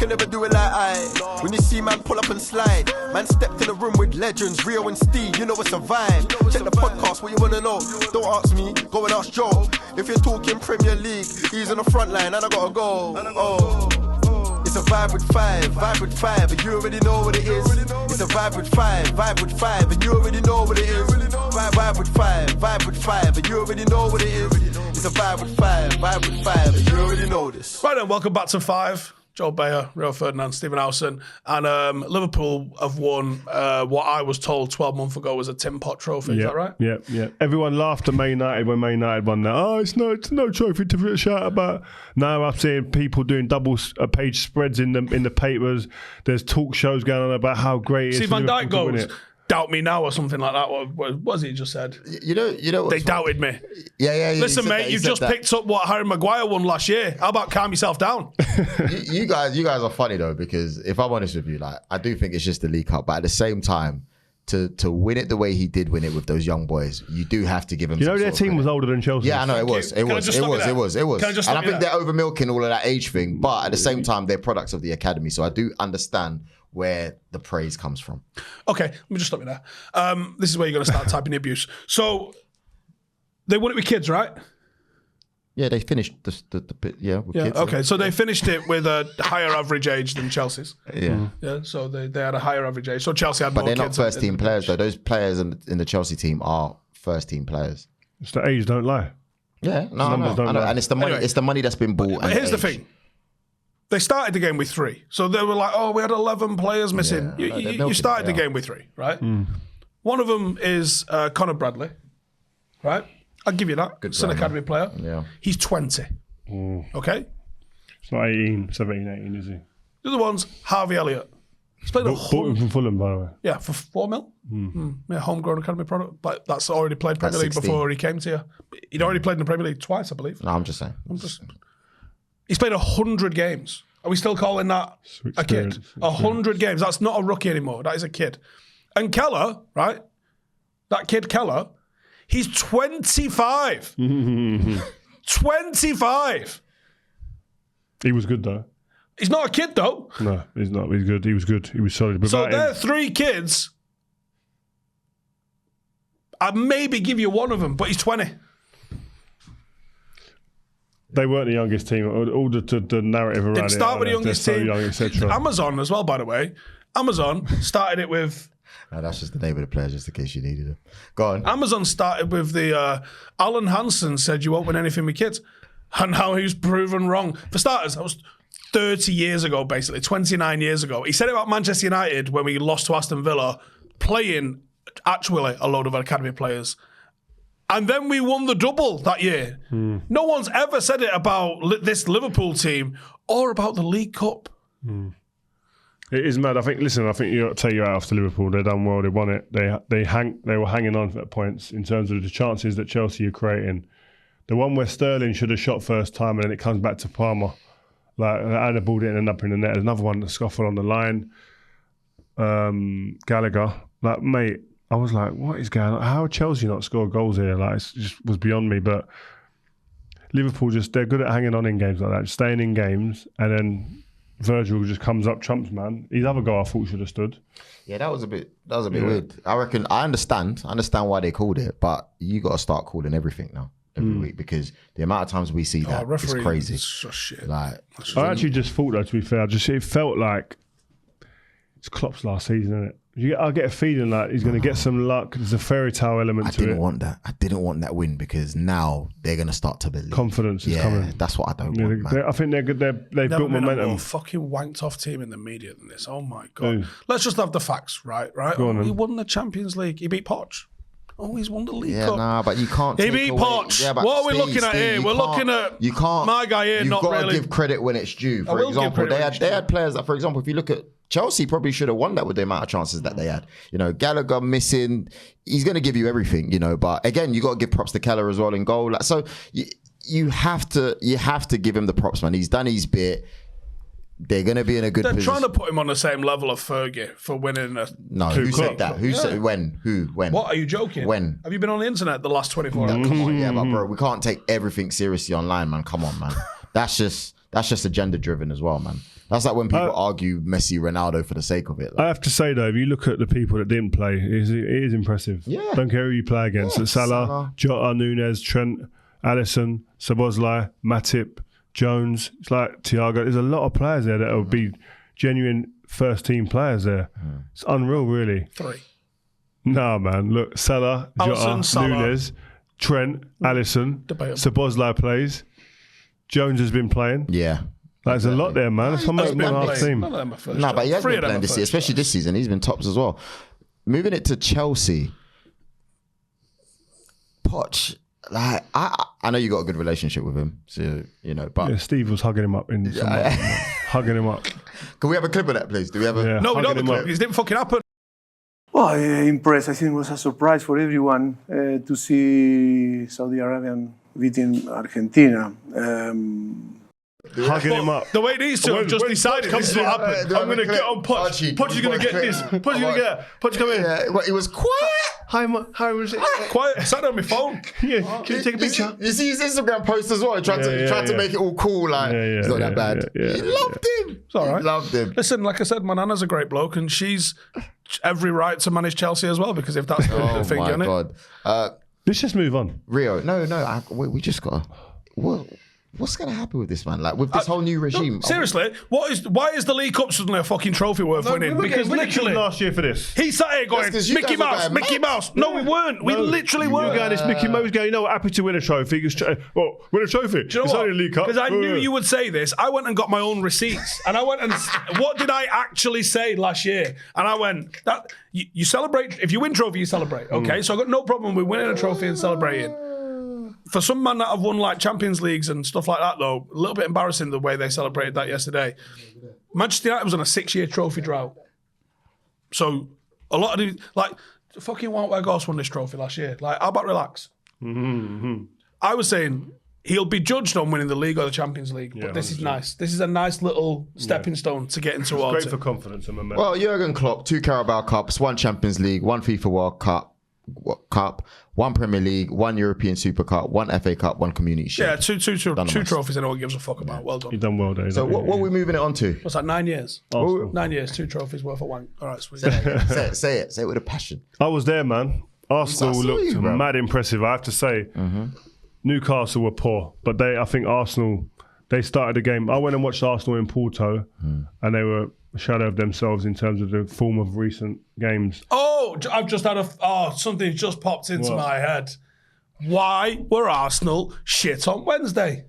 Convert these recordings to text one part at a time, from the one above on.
can never do it like I. When you see man pull up and slide, man stepped in the room with legends, Rio and Steve, you know it's a vibe. Check the podcast, what you wanna know? Don't ask me, go and ask Joe. If you're talking Premier League, he's on the front line and I gotta go. It's a vibe with five, and you already know what it is. It's a vibe with five, and you already know what it is. Vibe with five, and you already know what it is. It's a vibe with five, and you already know this. Right then, welcome back to Five. Joel Bayer, Rio Ferdinand, Stephen Howson, and Liverpool have won what I was told 12 months ago was a Tim Pot trophy. Is that right? Yeah. Everyone laughed at Man United when Man United won that. Oh, it's no trophy to shout about. Now I'm seeing people doing double page spreads in the papers. There's talk shows going on about how great it is. See, Van Dijk goes, doubt me now or something like that. What was it just said? You know they doubted me. Yeah. Listen, mate, you've just picked up what Harry Maguire won last year. How about calm yourself down? you guys are funny though, because if I'm honest with you, like I do think it's just the League Cup, but at the same time, to win it the way he did win it with those young boys, you do have to give him. You know their team was older than Chelsea. Yeah, I know it was. And I think they're over milking all of that age thing, but at the same time, they're products of the academy, so I do understand where the praise comes from. Okay, let me just stop you there. This is where you're going to start typing the abuse. So they won it with kids, right? Yeah, they finished with kids. Okay, so they finished it with a higher average age than Chelsea's. Yeah. So they had a higher average age. So Chelsea had more kids. But they're not first team players though. Those players in the Chelsea team are first team players. It's the age don't lie. Yeah, I know. And it's the money. Anyway, it's the money that's been bought. But here's the thing. They started the game with 3. So they were like, we had 11 players missing. Yeah, you started the game with 3, right? One of them is Conor Bradley, right? I'll give you that. Good an academy player. Yeah. He's 20. Okay? It's not 17, 18, is he? The other one's Harvey Elliott. He's played bought him from Fulham, by the way. Yeah, for $4 million. Yeah, homegrown academy product. But that's already played Premier League 16. Before he came to you. He'd already played in the Premier League twice, I believe. No, I'm just saying. He's played 100 games. Are we still calling that a kid? 100 games. That's not a rookie anymore. That is a kid. And Keller, right? That kid Keller, he's 25. 25. He was good, though. He's not a kid, though. No, he's not. He's good. He was good. He was solid. But so there are 3 kids. I'd maybe give you one of them, but he's 20. They weren't the youngest team. All the narrative around it. Didn't start with the youngest team. So young, etc. Amazon as well, by the way. Amazon started it with... No, that's just the name of the player, just in case you needed it. Go on. Amazon started with the... Alan Hansen said you won't win anything with kids. And now he's proven wrong. For starters, that was 30 years ago, basically. 29 years ago. He said it about Manchester United when we lost to Aston Villa, playing actually a load of academy players. And then we won the double that year. No one's ever said it about this Liverpool team or about the League Cup. It is mad. I think you got to take your hat off to Liverpool. They done well. They won it. They were hanging on at points in terms of the chances that Chelsea are creating. The one where Sterling should have shot first time and then it comes back to Palmer. Like, and the ball didn't end up in the net. There's another one that scuffled on the line. Gallagher. Like, mate, I was like, what is going on? How Chelsea not score goals here? Like, it just was beyond me. But Liverpool they're good at hanging on in games like that, staying in games, and then Virgil just comes up, trumps man. His other goal I thought should have stood. Yeah, that was a bit weird. I reckon I understand why they called it, but you got to start calling everything now every week, because the amount of times we see that is crazy. It's just shit. I actually just thought, though, to be fair, it felt like it's Klopp's last season, isn't it? I get a feeling like he's going to get some luck. There's a fairy tale element to it. I didn't want that win, because now they're going to start to believe. Confidence is coming. That's what I don't want, man. I think they've built momentum. A more fucking wanked off team in the media than this. Oh my God. Let's just have the facts, right? He won the Champions League. He beat Poch. Oh, he's won the League Cup. Nah, but you can't. He beat Poch. Yeah, what are we looking at here? We're looking at my guy here. You've got to give credit when it's due. For example, they had players that, for example, if you look at Chelsea, probably should have won that with the amount of chances that they had. You know, Gallagher missing. He's going to give you everything. You know, but again, you got to give props to Keller as well in goal. Like, so you have to give him the props, man. He's done his bit. They're going to be in a good position. They're trying to put him on the same level of Fergie for winning a who said that? Who said when? Who? When? What? Are you joking? When? Have you been on the internet the last 24 hours? Come on, yeah, but bro, we can't take everything seriously online, man. Come on, man. That's just that's just agenda driven as well, man. That's like when people argue Messi, Ronaldo for the sake of it. Like. I have to say though, if you look at the people that didn't play, it is impressive. Yeah. Don't care who you play against. Yeah, Salah, Jota, Nunez, Trent, Alisson, Szoboszlai, Matip, Jones. It's like Thiago. There's a lot of players there that will be genuine first team players there. It's unreal, really. 3. No, man. Look, Salah, Alisson, Jota, Nunez, Trent, Alisson, Szoboszlai plays. Jones has been playing. Yeah. There's a lot there, man. It's almost one half team. None of them are first. No, but he has been playing this season, especially this season. He's been tops as well. Moving it to Chelsea. Poch, like I know you got a good relationship with him, so you know. But Steve was hugging him up in some hugging him up. Can we have a clip of that, please? Do we have a? No, we don't have a clip. It didn't fucking happen. Well, impressed. I think it was a surprise for everyone to see Saudi Arabian beating Argentina. Hugging him up. The way these two have just decided this is what happened. I'm going to get on Poch. Poch is going to get this. Poch is going to get it. Poch, come in. Yeah, it was quiet. How was it? Quiet. I sat on my phone. Yeah, can you take a picture? You see his Instagram post as well. He tried to make it all cool, like it's not that bad. He loved him. It's all right. He loved him. Listen, like I said, my nana's a great bloke, and she's every right to manage Chelsea as well, because if that's the thing, my isn't God. it? Let's just move on. Rio, no, we just got to... What's going to happen with this, man? Like, with this whole new regime? Seriously, why is the League Cup suddenly a fucking trophy worth winning? Because literally... last year for this. He sat here going, Mickey Mouse. No, we weren't. We literally weren't. Going, this Mickey Mouse going, you know what, happy to win a trophy. Well, win a trophy. Do you know it's what? only a League Cup. Because I knew you would say this. I went and got my own receipts. And I went and... what did I actually say last year? And I went, that you celebrate... If you win trophy, you celebrate. Okay? So I got no problem with winning a trophy and celebrating. For some man that have won like Champions Leagues and stuff like that, though, a little bit embarrassing the way they celebrated that yesterday. Manchester United was on a 6-year trophy drought. So a lot of these, like, fucking Wout won this trophy last year. Like, how about relax? Mm-hmm. I was saying he'll be judged on winning the league or the Champions League, but this 100%. Is nice. This is a nice little stepping stone to get into great for confidence and momentum. Well, Jurgen Klopp, 2 Carabao Cups, 1 Champions League, 1 FIFA World Cup, 1 Premier League, 1 European Super Cup, 1 FA Cup, 1 Community Shield. Yeah, two trophies and no one gives a fuck about. Well done. You've done well, Dave. So what are we moving it on to? What's that, 9 years? Arsenal. 9 years, 2 trophies worth of wank. All right, sweet. Say it with a passion. I was there, man. Arsenal looked mad impressive, I have to say. Mm-hmm. Newcastle were poor, but I think Arsenal, they started the game. I went and watched Arsenal in Porto, and they were a shadow of themselves in terms of the form of recent games. Oh, I've just had something just popped into my head. Why were Arsenal shit on Wednesday?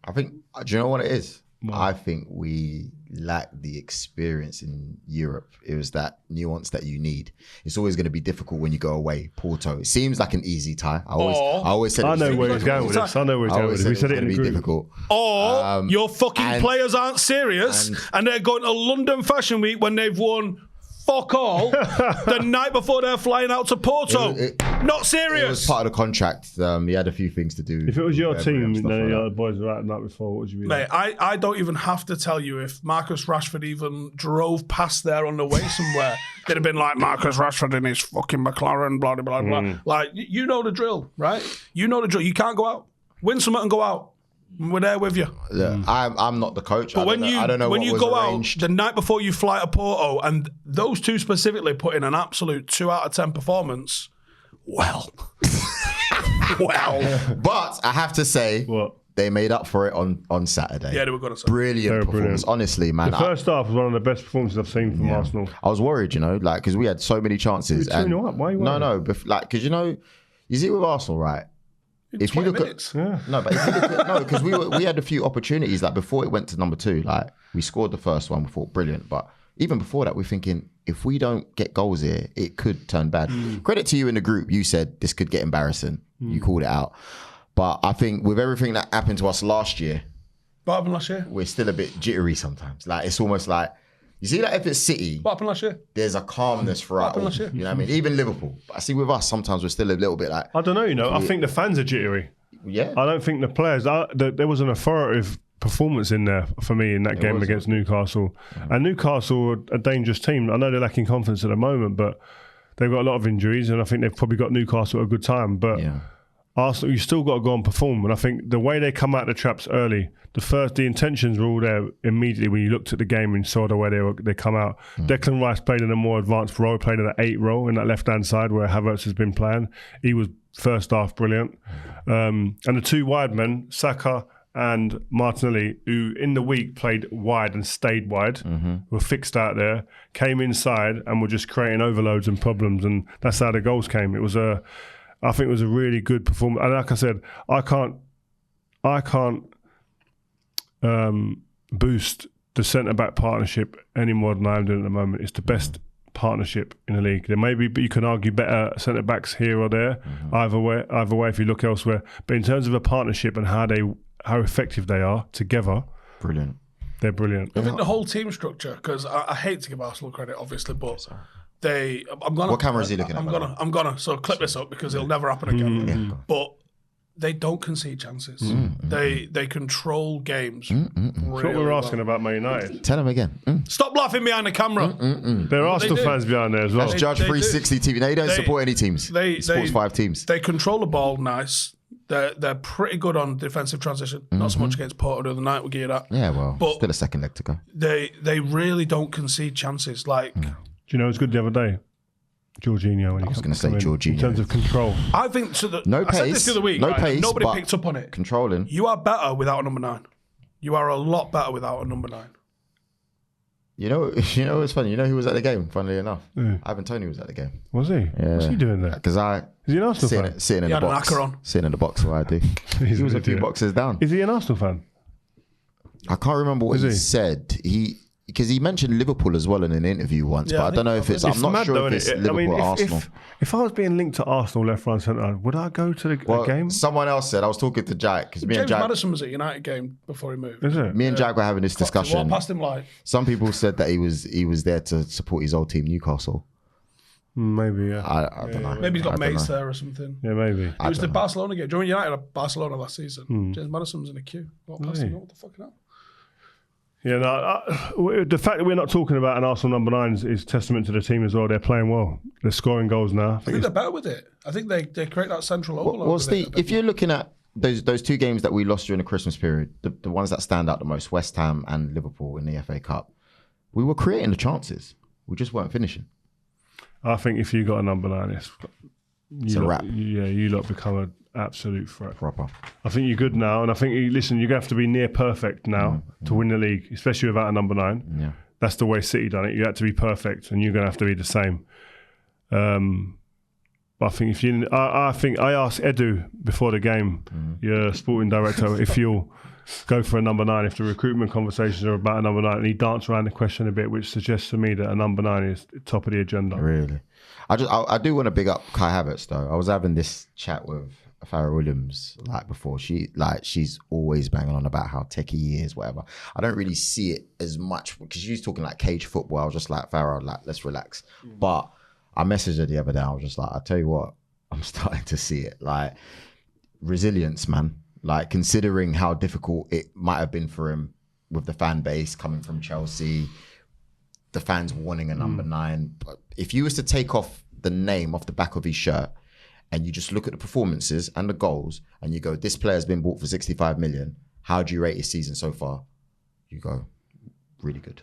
I think, do you know what it is? I think we lack the experience in Europe. It was that nuance that you need. It's always going to be difficult when you go away. Porto. It seems like an easy tie. I always said. I know where he's going with this. I know where he's going with this. We said it in the group. Difficult. Or your fucking players aren't serious and they're going to London Fashion Week when they've won fuck all the night before they're flying out to Porto. Not serious. It was part of the contract. He had a few things to do. If it was your team, the other boys were out the night before, what would you be Mate, like? I don't even have to tell you if Marcus Rashford even drove past there on the way somewhere. They'd have been like, Marcus Rashford in his fucking McLaren, blah, blah, blah, blah. Like, you know the drill, right? You know the drill. You can't go out. Win something and go out. We're there with you. Yeah, I'm not the coach. But I don't know when you go out the night before you fly to Porto, and those two specifically put in an absolute 2 out of 10 performance. Well. But I have to say, they made up for it on Saturday. Yeah, they were good. Brilliant performance. Honestly, man. The first half was one of the best performances I've seen from Arsenal. I was worried, because we had so many chances. Why are you worried? No, because you see with Arsenal, right? If you look minutes. Because we had a few opportunities. Like before it went to number 2, like we scored the first one. We thought brilliant, but even before that, we're thinking if we don't get goals here, it could turn bad. Credit to you in the group. You said this could get embarrassing. You called it out, but I think with everything that happened to us last year, what happened last year? We're still a bit jittery sometimes. Like it's almost like. You see, like if it's City, what happened last year? There's a calmness for us. You know what I mean? Even Liverpool. But I see with us, sometimes we're still a little bit like. I don't know. I think the fans are jittery. Yeah. I don't think the players. There was an authoritative performance in there for me in that game against Newcastle. And Newcastle are a dangerous team. I know they're lacking confidence at the moment, but they've got a lot of injuries, and I think they've probably got Newcastle at a good time. But Arsenal, you still got to go and perform. And I think the way they come out the traps early, the intentions were all there immediately when you looked at the game and saw the way they come out. Declan Rice played in a more advanced role, played in an 8 role in that left-hand side where Havertz has been playing. He was first half brilliant. And the 2 wide men, Saka and Martinelli, who in the week played wide and stayed wide, were fixed out there, came inside and were just creating overloads and problems, and that's how the goals came. I think it was a really good performance. And like I said, I can't boost the centre-back partnership any more than I'm doing at the moment. It's the best partnership in the league. There may be, but you can argue better centre-backs here or there, either way if you look elsewhere. But in terms of a partnership and how effective they are together, brilliant. They're brilliant. I think the whole team structure, because I hate to give Arsenal credit, obviously, but what camera is he looking at? I'm gonna. So clip this up because it'll never happen again. But they don't concede chances. They control games. That's what we were asking about Man United. Tell him again. Stop laughing behind the camera. There are still fans behind there as well. That's Judge 360 TV. No, you don't support any teams. Sports 5 teams. They control the ball nice. They're pretty good on defensive transition. Not so much against Porto the other night. We'll give you that. Yeah, well, but still a second leg to go. They really don't concede chances. Like. Do you know it was good the other day? Jorginho. I was going to say Jorginho. In terms of control. I think no pace. I said this the other week. No pace. Nobody picked up on it. Controlling. You are better without a number 9. You are a lot better without a number 9. You know what's funny? You know who was at the game, funnily enough? Ivan Toney was at the game. Was he? Yeah. What's he doing there? Because Is he an Arsenal fan? Sitting in the box. Sitting in the box, what I do. He was a few boxes down. Is he an Arsenal fan? I can't remember what he said. Because he mentioned Liverpool as well in an interview once, but I don't know if it's. I'm not sure if it's Liverpool or Arsenal. If I was being linked to Arsenal left, right, centre, would I go to the game? Someone else said, I was talking to Jack because me and Jack. James Madison was at United game before he moved. Is it? Me and Jack were having this discussion. What passed him like? Some people said that he was there to support his old team, Newcastle. Maybe, yeah. I don't know. Maybe he's got mates there or something. Yeah, maybe. It was the Barcelona game. During United at Barcelona last season, James Madison was in a queue. What passed him? What the fuck now? Yeah, no. The fact that we're not talking about an Arsenal number 9 is testament to the team as well. They're playing well. They're scoring goals now. I think they're better with it. I think they create that central overload. Well, Steve, if you're looking at those 2 games that we lost during the Christmas period, the ones that stand out the most, West Ham and Liverpool in the FA Cup, we were creating the chances. We just weren't finishing. I think if you got a number 9, it's a wrap. Yeah, you lot become an absolute threat. Proper. I think you're good now, and I think you're going to have to be near perfect now to win the league, especially without a number 9. Yeah. That's the way City done it. You had to be perfect, and you're going to have to be the same. I think I asked Edu before the game, your sporting director, if you'll go for a number 9 if the recruitment conversations are about a number 9, and he danced around the question a bit, which suggests to me that a number 9 is top of the agenda. Really? I do want to big up Kai Havertz though. I was having this chat with Farrah Williams before. She's always banging on about how techie he is, whatever. I don't really see it as much because she's talking like cage football. I was just like, Farrah, let's relax. But I messaged her the other day. I was just like, I tell you what, I'm starting to see it. Like resilience, man. Like considering how difficult it might have been for him with the fan base coming from Chelsea, the fans wanting a number 9. But if you was to take off the name off the back of his shirt and you just look at the performances and the goals and you go, this player's been bought for 65 million. How do you rate his season so far? You go, really good.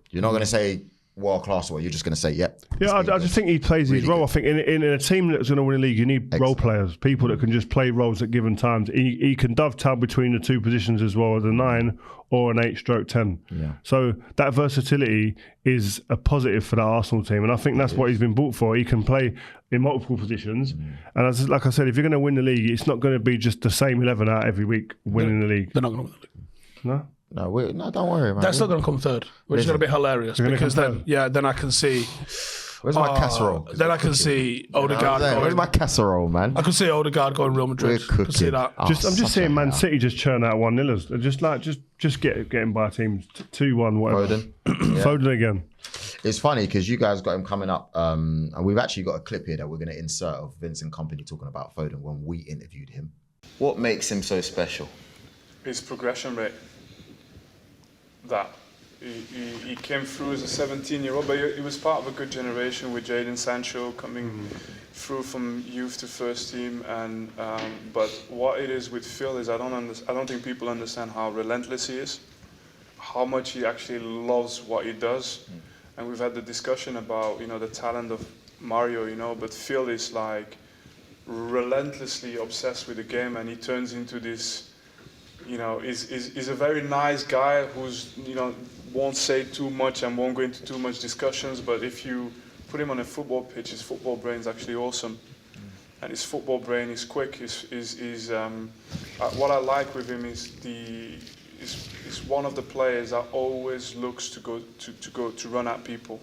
You're not going to say world class or you're just going to say, yep. Yeah, I just think he plays his role. I think in a team that's going to win a league, you need role players, people that can just play roles at given times. He can dovetail between the 2 positions as well as a 9 or an 8/10. Yeah. So that versatility is a positive for that Arsenal team, and I think that's what he's been bought for. He can play in multiple positions, and like I said, if you're going to win the league, it's not going to be just the same 11 out every week winning the league. They're not going to win the league. No? No, don't worry, man. That's not going to come third, which is going to be hilarious because then I can see. Where's my casserole? Then I can see Odegaard going. Where's my casserole, man? I can see Odegaard going Real Madrid. We're cooking. I can see that. I'm just seeing Man City just churn out 1-0s. Just getting by teams 2-1, whatever. Foden. Foden again. It's funny because you guys got him coming up, and we've actually got a clip here that we're going to insert of Vince and Kompany talking about Foden when we interviewed him. What makes him so special? His progression rate. That He came through as a 17-year-old, but he was part of a good generation with Jadon Sancho coming through from youth to first team. And but what it is with Phil is I don't think people understand how relentless he is, how much he actually loves what he does. And we've had the discussion about the talent of Mario, but Phil is like relentlessly obsessed with the game, and he turns into this. Is a very nice guy who's won't say too much and won't go into too much discussions. But if you put him on a football pitch, his football brain is actually awesome, and his football brain is quick. What I like with him is he's one of the players that always looks to run at people.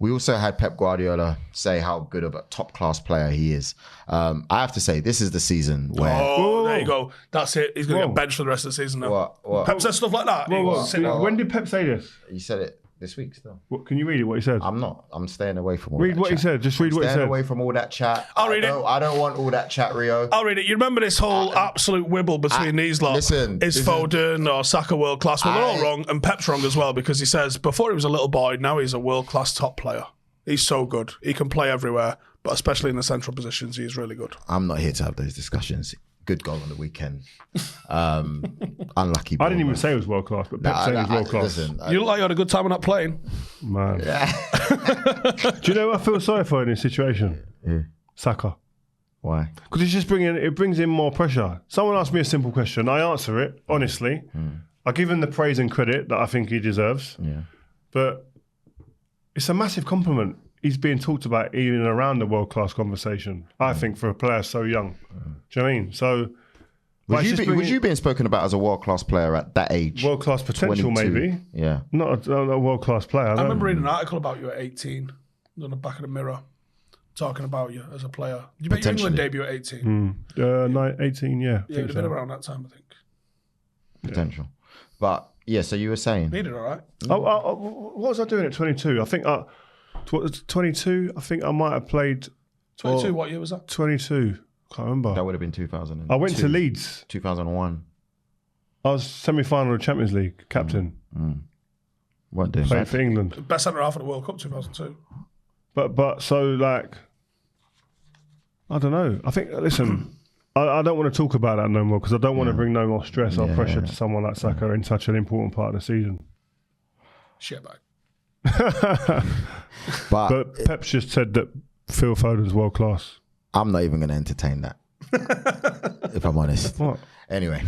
We also had Pep Guardiola say how good of a top-class player he is. I have to say, this is the season where... Oh, there you go. That's it. He's going to get benched for the rest of the season now. What? Pep says stuff like that. When did Pep say this? He said it this week still. What, can you read it, what he said? I'm not. I'm staying away from all read that what chat. He said. Just read what he said. Staying away from all that chat. I'll read it. I don't want all that chat, Rio. I'll read it. You remember this whole absolute wibble between these lot? Listen. Is Foden or Saka world class? Well, they're all wrong, and Pep's wrong as well, because he says before he was a little boy, now he's a world class top player. He's so good. He can play everywhere, but especially in the central positions, he's really good. I'm not here to have those discussions. Good goal on the weekend. Unlucky. I didn't even say it was world class, but Pep saying it was world class. Listen, You look like you had a good time on that plane. Man. Do you know what I feel sorry for in this situation? Yeah. Saka. Why? Because it brings in more pressure. Someone asked me a simple question. I answer it, honestly. I give him the praise and credit that I think he deserves. Yeah. But it's a massive compliment. He's being talked about even around the world-class conversation, I think, for a player so young. Do you know what I mean? So, Was you being spoken about as a world-class player at that age? World-class potential, 22. maybe. Yeah. Not a world-class player. I remember reading an article about you at 18 on the back of the Mirror, talking about you as a player. Did you make your England debut at 18? 18, yeah. Yeah, it would have been around that time, I think. Potential. But, yeah, so you were saying... He did all right. What was I doing at 22? I think 22, I think I might have played... 22, what year was that? 22, can't remember. That would have been 2000. I went to Leeds. 2001. I was semi-final of the Champions League, captain. Weren't doing Playing bad. for England. Best centre half of the World Cup 2002. But so like, I don't know. I think, listen, I don't want to talk about that no more because I don't want to bring no more stress or pressure to someone like Saka in such an important part of the season. Shit bag. But Pep's just said that Phil Foden's world class. I'm not even going to entertain that, if I'm honest. What? Anyway,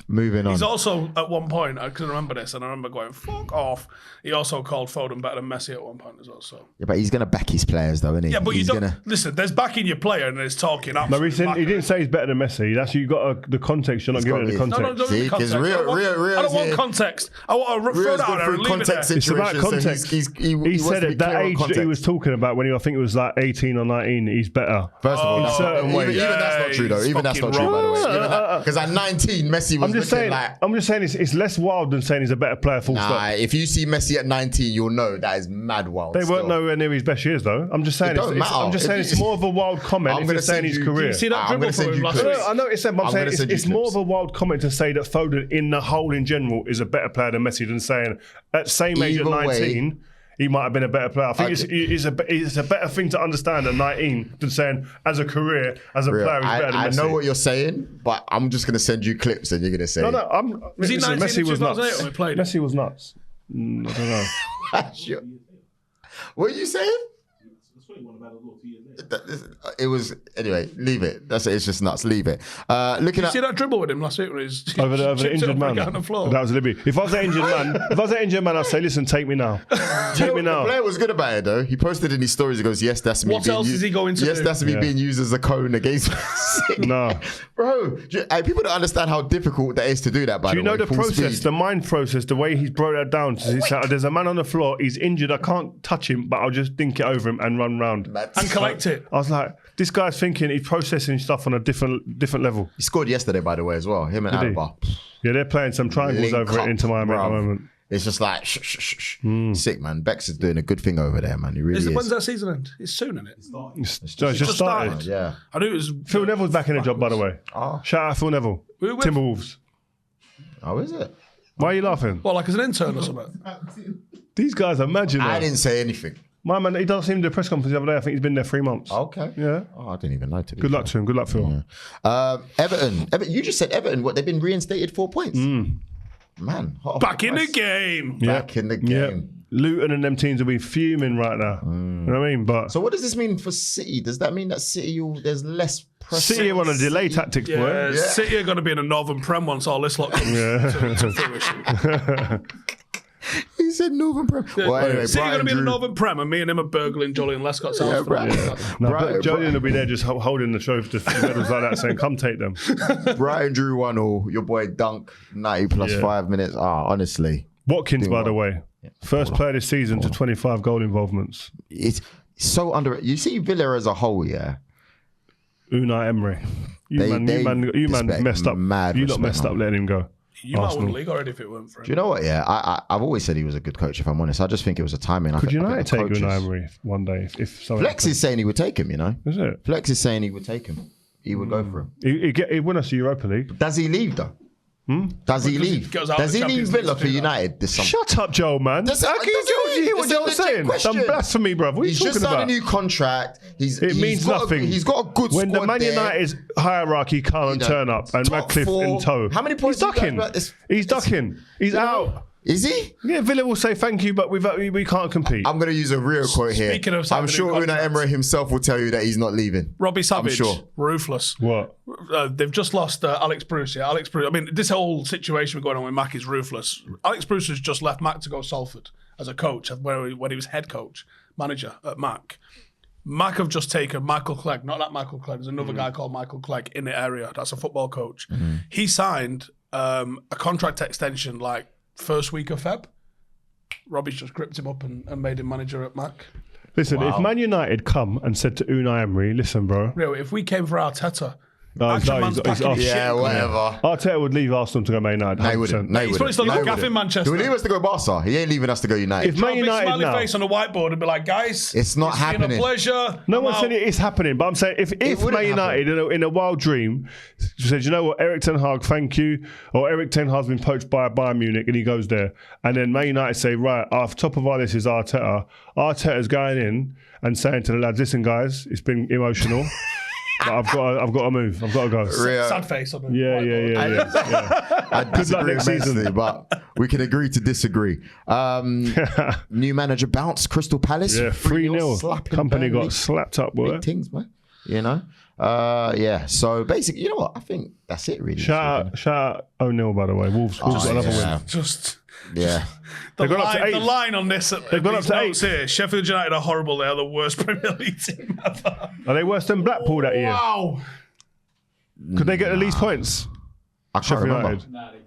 moving on. He's also, at one point, I can remember this, and I remember going, fuck off. He also called Foden better than Messi at one point as well. So. Yeah, but he's going to back his players, though, isn't he? Yeah, but he's you don't... Listen, there's backing your player and there's talking up. No, he didn't say he's better than Messi. That's you got the context. You're not giving it the context. No, don't See, give context. I don't want context. I want to throw that out there and leave it there. It's about context. So he said at that age that he was talking about when I think it was like 18 or 19, he's better. First of all, in certain ways. Even that's not true, though. Even that's not true, by the way. Because at 19, Messi was looking like... I'm just saying it's less wild than saying he's a better player, full stop. If you see Messi at 19, you'll know that is mad wild. They weren't nowhere near his best years, though. I'm just saying it's more of a wild comment if you're saying his career. You see that dribble from him last week? I know it's said, but I'm saying it's more of a wild comment to say that Foden, in the whole in general, is a better player than Messi than saying at the same age at 19. He might have been a better player. I think it's a better thing to understand at 19 than saying as a career, as a player, he's better than Messi. I know what you're saying, but I'm just going to send you clips and you're going to say... No, was he 19 Messi was nuts. When we played? Messi was nuts. I don't know. What are you saying? It was anyway. Leave it. That's it. It's just nuts. Leave it. Looking at see that dribble with him last week when he's over the injured man. On the floor. That was Libby. If I was an injured man, I'd say, listen, take me now. Take me now. The player was good about it though. He posted in his stories. He goes, "Yes, that's me." What else is he going to do? Yes, that's me being used as a cone against. No, bro. People don't understand how difficult that is to do that. By do you the know way, the process, the mind process, the way he's brought that down? There's a man on the floor. He's injured. I can't touch him, but I'll just dink it over him and run round and collect it. I was like, this guy's thinking he's processing stuff on a different level. He scored yesterday, by the way, as well. Him and Alaba. Yeah, they're playing some triangles over it into Miami at the moment. It's just like shh. Sick, man. Bex is doing a good thing over there, man. He really is. When's that season end? It's soon, isn't it? It's just started. Yeah. I knew it was. Phil Neville's back in the job, by the way. Shout out Phil Neville. Timberwolves. Oh, is it? Why are you laughing? Well, like as an intern or something. These guys are magic. I didn't say anything. My man, he does seem to do a press conference the other day. I think he's been there 3 months. Okay. Yeah. Oh, I didn't even know. Good luck to him. Good luck, Phil. Yeah. Everton. You just said Everton. What? They've been reinstated 4 points. Man, hot off Back the in the press. game. Back in the game. Luton and them teams will be fuming right now. You know what I mean? But So what does this mean for City? Does that mean that City there's less pressure? City are on a delay tactics, boy. Yeah, City are going to be in a Northern Prem once all this lot comes to fruition. He said Northern Prem. Well, anyway, City are going to be in a Drew- Northern Prem, and me and him are burgling Julian Lescott's house. for right. that. no, Right, but Julian will be there just holding the trophy, just medals like that, saying, "Come take them." Brighton drew 1-1. Your boy Dunk 90 plus 5 minutes. Honestly, Watkins, by the well. way, first player this season to 25 goal involvements. it's so under. You see Villa as a whole, yeah. Unai Emery, you man respect, messed up. mad You lot respect, messed up man. letting him go. You might win Arsenal. the league already if it weren't for him. Do you know what? Yeah, I've always said he was a good coach. If I'm honest, I just think it was a timing. Could I think United the take coaches- Unai Emery one day if something Flex is saying he would take him. You know, is it? Flex is saying he would take him. He would go for him. He'd win us the Europa League. Does he leave though? Does he Because he leave? goes out Does of he the leave Champions League Villa to for do that. United this summer? Shut up, Joe, man. That's a- How can you that's a- hear what it's a Joe's legit saying? question. Some blasphemy, bruv. What are you He's talking just signed about? a new contract. It means nothing. He's got a good when squad the Man there. United's hierarchy can't turn up and top Radcliffe four. in tow. How many points He's you guys ducking. got this- He's ducking. He's out. Is he? Yeah, Villa will say thank you, but we can't compete. I'm going to use a real quote here. Speaking of I'm signing sure new Unai contracts. Emery himself will tell you that he's not leaving. Robbie Savage, sure. ruthless. What? They've just lost Alex Bruce. Yeah, Alex Bruce. I mean, this whole situation going on with Mac is ruthless. Alex Bruce has just left Mac to go Salford as a coach when he was head coach, manager at Mac. Mac have just taken Michael Clegg, not that Michael Clegg. There's another guy called Michael Clegg in the area. That's a football coach. He signed a contract extension like first week of Feb. Robbie's just gripped him up and made him manager at Mac. Listen, if Man United come and said to Unai Emery, listen, bro. Real, if we came for Arteta, No, Action he's Man's off. packing his shit. Yeah, whatever. Arteta would leave Arsenal to go Man United. No, he wouldn't. 100%. No, he He's probably wouldn't. still No, got he gaff wouldn't. in Manchester. He would leave us to go Barca. He ain't leaving us to go United. If Man Big United smiley now, face on a whiteboard and be like, guys, It's not been happening. a pleasure. no I'm one out. said it is happening, but I'm saying if wouldn't Man United in a wild dream said, you know what, Eric Ten Hag, thank you, or Eric Ten Hag's been poached by Bayern Munich and he goes there, and then Man United say, right, off top of our list is Arteta. Arteta's going in and saying to the lads, listen, guys, it's been emotional. But I've got to move. I've got to go. Sad face on the Yeah. I disagree next season. immensely, but we can agree to disagree. New manager bounced Crystal Palace. Yeah, 3-0. slapping Company Burnley. got slapped up, boy. Big things, man. You know? Yeah. So basically, you know what? I think that's it, really. Shout out O'Neill, by the way. Wolves got another win. Just Yeah. the They've gone up to line, 8. the line on this. They've gone up to 8. Here. Sheffield United are horrible. They are the worst Premier League team ever. Are they worse than Blackpool that year? Wow. Could they get the least points? I can't Sheffield remember. United.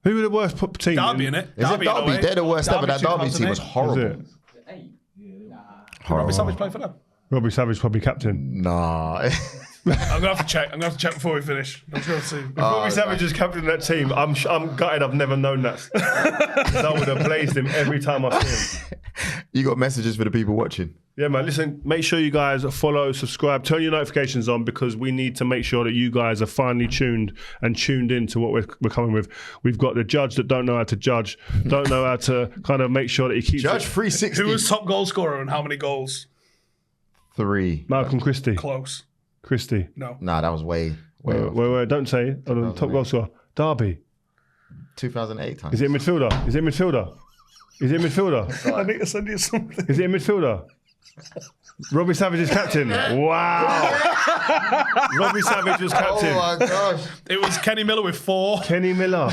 Who were the worst team? Derby, innit? Is it Derby? They're the worst ever. That Derby team was 2008. horrible. Is it? Robbie Savage play for them. Robbie Savage probably captain. Nah. I'm gonna have to check. I'm gonna have to check before we finish. I'm just gonna see. Robbie Savage is captain of that team. I'm gutted. I've never known that. That would have blazed him every time I see him. You got messages for the people watching. Yeah, man. Listen, make sure you guys follow, subscribe, turn your notifications on because we need to make sure that you guys are finally tuned in to what we're coming with. We've got the judge that don't know how to judge, don't know how to kind of make sure that he keeps Judge it. 360. Who was top goal scorer and how many goals? 3. Malcolm Christie. Close. Christie. No. Nah, that was way off. Wait, don't say it. Hold on, top goal scorer. Derby. 2008 time. Is it a midfielder? Is it a midfielder? Is it a midfielder? I need to send you something. Is it a midfielder? Robbie Savage is captain. Wow. Robbie Savage was captain. Oh my gosh. It was Kenny Miller with 4. Kenny Miller.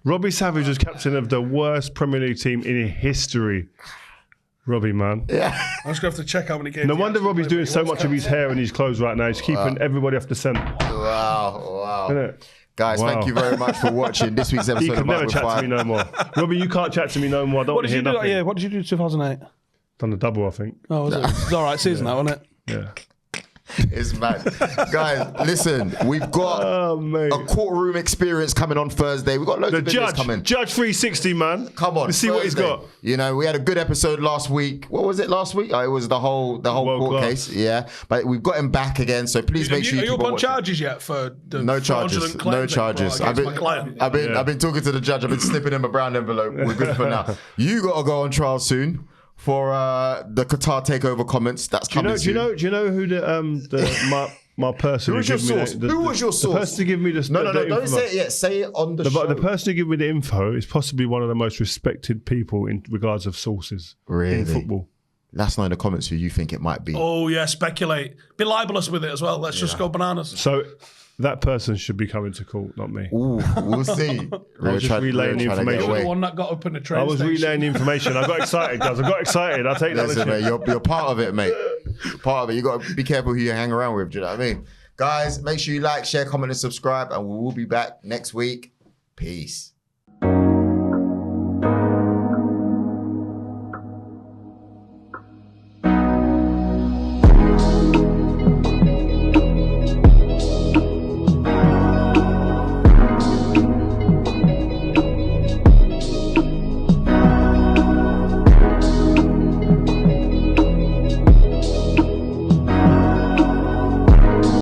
Robbie Savage was captain of the worst Premier League team in history. Robbie, man. Yeah. I'm just gonna have to check how many games. No he wonder actually Robbie's played, doing but he so was much of his hair and his clothes right now. He's keeping everybody off the scent. Wow. Innit? Guys, Wow. thank you very much for watching this week's He episode could of never Back with chat to Five. me no more. Robbie, you can't chat to me no more. I don't What want did to you hear do? nothing. Yeah, what did you do in 2008? Done the double, I think. Oh, was it? It was all right season, that wasn't it? Yeah. It's mad. Guys, listen, we've got a courtroom experience coming on Thursday. We've got loads of videos coming. Judge 360, man. Come on. Let's see what he's got. You know, we had a good episode last week. What was it last week? It was the whole court case. Yeah. But we've got him back again. So please make sure you keep on watching. Charges yet for the no charges? No charges. I've been talking to the judge. I've been slipping him a brown envelope. We're good for now. You got to go on trial soon for the Qatar takeover comments. That's coming soon. Do you know who my person? Who was your source? Who was your source? The person to give me the No, don't say it yet. Say it on the show. The person who gave me the info is possibly one of the most respected people in regards of sources in football. Let us know in the comments who you think it might be. Oh yeah, speculate. Be libelous with it as well. Let's just go bananas. So that person should be coming to court, not me. Ooh, we'll see. I was just relaying the information. You're the one that got up in the train station. Relaying the information. I got excited, guys. I got excited. I'll take that. Listen, mate, you're part of it, mate. Part of it. You got to be careful who you hang around with. Do you know what I mean? Guys, make sure you like, share, comment, and subscribe, and we will be back next week. Peace.